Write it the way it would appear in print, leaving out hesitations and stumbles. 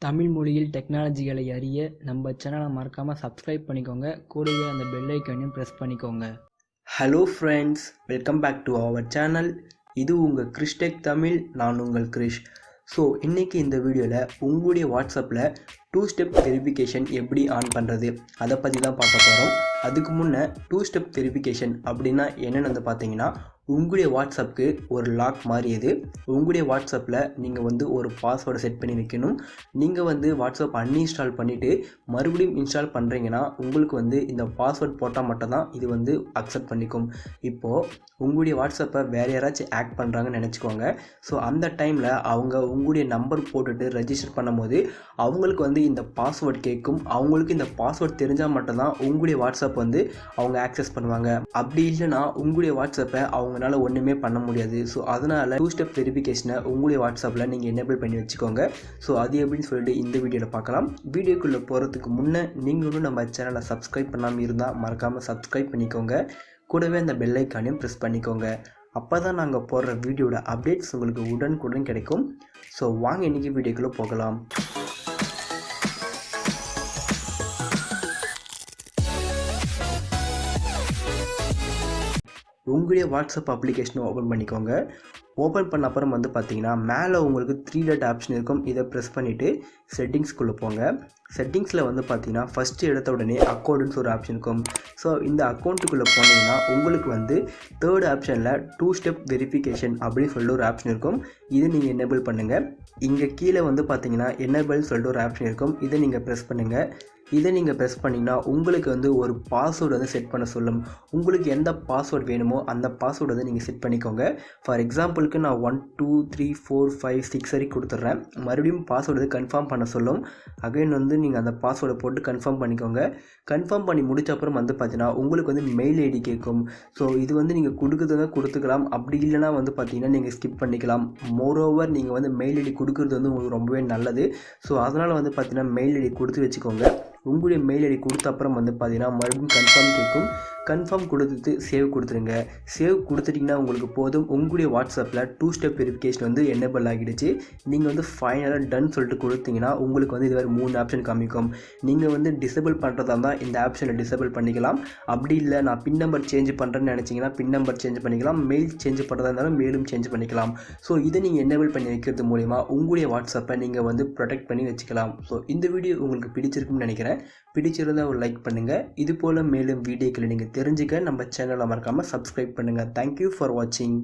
தமிழ் மொழியில் டெக்னாலஜிகளை அறிய நம்ம சேனலை மறக்காமல் சப்ஸ்கிரைப் பண்ணிக்கோங்க. கூடவே அந்த பெல் ஐக்கானையும் ப்ரெஸ் பண்ணிக்கோங்க. Hello friends, welcome back to our channel. இது உங்கள் கிரிஷ் டெக் தமிழ். நான் உங்கள் கிரிஷ். ஸோ இன்றைக்கி இந்த வீடியோவில் உங்களுடைய வாட்ஸ்அப்பில் 2 ஸ்டெப் வெரிஃபிகேஷன் எப்படி ஆன் பண்ணுறது அதை பற்றி தான் பார்க்க போகிறோம். அதுக்கு முன்னே 2 ஸ்டெப் வெரிஃபிகேஷன் அப்படின்னா என்னென்னு வந்து பார்த்தீங்கன்னா, உங்களுடைய வாட்ஸ்அப்புக்கு ஒரு லாக் மாதிரி இது. உங்களுடைய வாட்ஸ்அப்பில் நீங்கள் ஒரு பாஸ்வேர்டை செட் பண்ணி வைக்கணும். நீங்கள் வாட்ஸ்அப் அன்இன்ஸ்டால் பண்ணிவிட்டு மறுபடியும் இன்ஸ்டால் பண்ணுறீங்கன்னா உங்களுக்கு இந்த பாஸ்வேர்ட் போட்டால் மட்டும்தான் இது அக்செப்ட் பண்ணிக்கும். இப்போது உங்களுடைய வாட்ஸ்அப்பை வேறு யாராச்சும் ஆக்ட் பண்ணுறாங்கன்னு நினச்சிக்கோங்க. ஸோ அந்த டைமில் அவங்க உங்களுடைய நம்பர் போட்டுட்டு ரெஜிஸ்டர் பண்ணும்போது அவங்களுக்கு இந்த பாஸ்வேர்ட் கேட்கும். அவங்களுக்கு இந்த பாஸ்வேர்ட் தெரிஞ்சால் மட்டும்தான் உங்களுடைய வாட்ஸ்அப் அவங்க ஆக்சஸ் பண்ணுவாங்க. அப்படி இல்லைன்னா உங்களுடைய வாட்ஸ்அப்பை அவங்களால ஒன்றுமே பண்ண முடியாது. ஸோ அதனால் 2 ஸ்டெப் வெரிஃபிகேஷனை உங்களுடைய வாட்ஸ்அப்பில் நீங்கள் எனேபிள் பண்ணி வச்சுக்கோங்க. ஸோ அது எப்படின்னு சொல்லிட்டு இந்த வீடியோவில் பார்க்கலாம். வீடியோக்குள்ளே போகிறதுக்கு முன்னே நீங்களும் நம்ம சேனலை சப்ஸ்கிரைப் பண்ணாமல் இருந்தால் மறக்காமல் சப்ஸ்கிரைப் பண்ணிக்கோங்க. கூடவே அந்த பெல் ஐக்கானையும் ப்ரெஸ் பண்ணிக்கோங்க. அப்போ தான் நாங்கள் போடுற வீடியோட அப்டேட்ஸ் உங்களுக்கு உடனுக்குடன் கிடைக்கும். ஸோ வாங்க இன்றைக்கி வீடியோக்குள்ளே போகலாம். உங்களுடைய வாட்ஸ்அப் அப்ளிகேஷனை ஓப்பன் பண்ணிக்கோங்க. ஓப்பன் பண்ண அப்புறம் பார்த்தீங்கன்னா மேலே உங்களுக்கு 3 டாட் ஆப்ஷன் இருக்கும். இதை ப்ரெஸ் பண்ணிவிட்டு செட்டிங்ஸ்குள்ளே போங்க. செட்டிங்ஸில் பார்த்தீங்கன்னா ஃபஸ்ட்டு எடுத்த உடனே அக்கௌண்ட்னு ஒரு ஆப்ஷன் இருக்கும். ஸோ இந்த அக்கௌண்ட்டுக்குள்ளே போனீங்கன்னா உங்களுக்கு 3rd ஆப்ஷனில் 2 ஸ்டெப் வெரிஃபிகேஷன் அப்படின்னு சொல்லிட்டு ஒரு ஆப்ஷன் இருக்கும். இதை நீங்கள் எனேபிள் பண்ணுங்கள். இங்கே கீழே பார்த்தீங்கன்னா எனேபிள்னு சொல்லிட்டு ஒரு ஆப்ஷன் இருக்கும். இதை நீங்கள் ப்ரெஸ் பண்ணுங்கள். இதை நீங்கள் ப்ரெஸ் பண்ணிங்கன்னா உங்களுக்கு ஒரு பாஸ்வேர்டு செட் பண்ண சொல்லும். உங்களுக்கு எந்த பாஸ்வேர்டு வேணுமோ அந்த பாஸ்வேர்டு நீங்கள் செட் பண்ணிக்கோங்க. ஃபார் எக்ஸாம்பிளுக்கு நான் 1 2 3 4 5 6 வரைக்கும் கொடுத்துட்றேன். மறுபடியும் பாஸ்வேர்டு கன்ஃபார்ம் பண்ண சொல்லும். அகைன் நீங்கள் அந்த பாஸ்வேர்டை போட்டு கன்ஃபார்ம் பண்ணிக்கோங்க. கன்ஃபார்ம் பண்ணி முடிச்ச அப்புறம் பார்த்தீங்கன்னா உங்களுக்கு மெயில் ஐடி கேட்கும். ஸோ இது நீங்கள் கொடுக்குறத கொடுத்துக்கலாம். அப்படி இல்லைனா பார்த்தீங்கன்னா நீங்கள் ஸ்கிப் பண்ணிக்கலாம். மோரோவர் நீங்கள் மெயில் ஐடி கொடுக்குறது உங்களுக்கு ரொம்பவே நல்லது. ஸோ அதனால் பார்த்தீங்கன்னா மெயில் ஐடி கொடுத்து வச்சுக்கோங்க. உங்களுடைய மெயில் ஐடி கொடுத்த அப்புறம் பார்த்தீங்கன்னா மறுபடியும் கன்ஃபார்ம் கேட்கும். கன்ஃபார்ம் கொடுத்துட்டு சேவ் கொடுத்துருங்க. சேவ் கொடுத்துட்டிங்கன்னா உங்களுக்கு போதும். உங்களுடைய வாட்ஸ்அப்பில் 2 ஸ்டெப் வெரிஃபிகேஷன் எனேபிள் ஆகிடுச்சு. நீங்கள் ஃபைனலாக டன் சொல்லிட்டு கொடுத்தீங்கன்னா உங்களுக்கு இது வேறு 3 ஆப்ஷன் காமிக்கும். நீங்கள் டிசேபிள் பண்ணுறதா இருந்தால் இந்த ஆப்ஷனை டிசேபிள் பண்ணிக்கலாம். அப்படி இல்லை நான் பின் நம்பர் சேஞ்ச் பண்ணுறேன்னு நினச்சிங்கன்னா பின் நம்பர் சேஞ்ச் பண்ணிக்கலாம். மெயில் சேஞ்ச் பண்ணுறதா இருந்தாலும் மெயிலும் சேஞ்ச் பண்ணிக்கலாம். ஸோ இதை நீங்கள் எனேபிள் பண்ணி வைக்கிறது மூலிமா உங்களுடைய வாட்ஸ்அப்பை நீங்கள் ப்ரொடெக்ட் பண்ணி வச்சுக்கலாம். ஸோ இந்த வீடியோ உங்களுக்கு பிடிச்சிருக்குன்னு நினைக்கிறேன். பிடிச்சிருந்தால் ஒரு லைக் பண்ணுங்கள். இது போல் மேலும் வீடியோக்களை நீங்கள் தெரிஞ்சுக்க நம்ம சேனலை மறக்காமல் சப்ஸ்கிரைப் பண்ணுங்கள். தேங்க்யூ ஃபார் வாட்சிங்.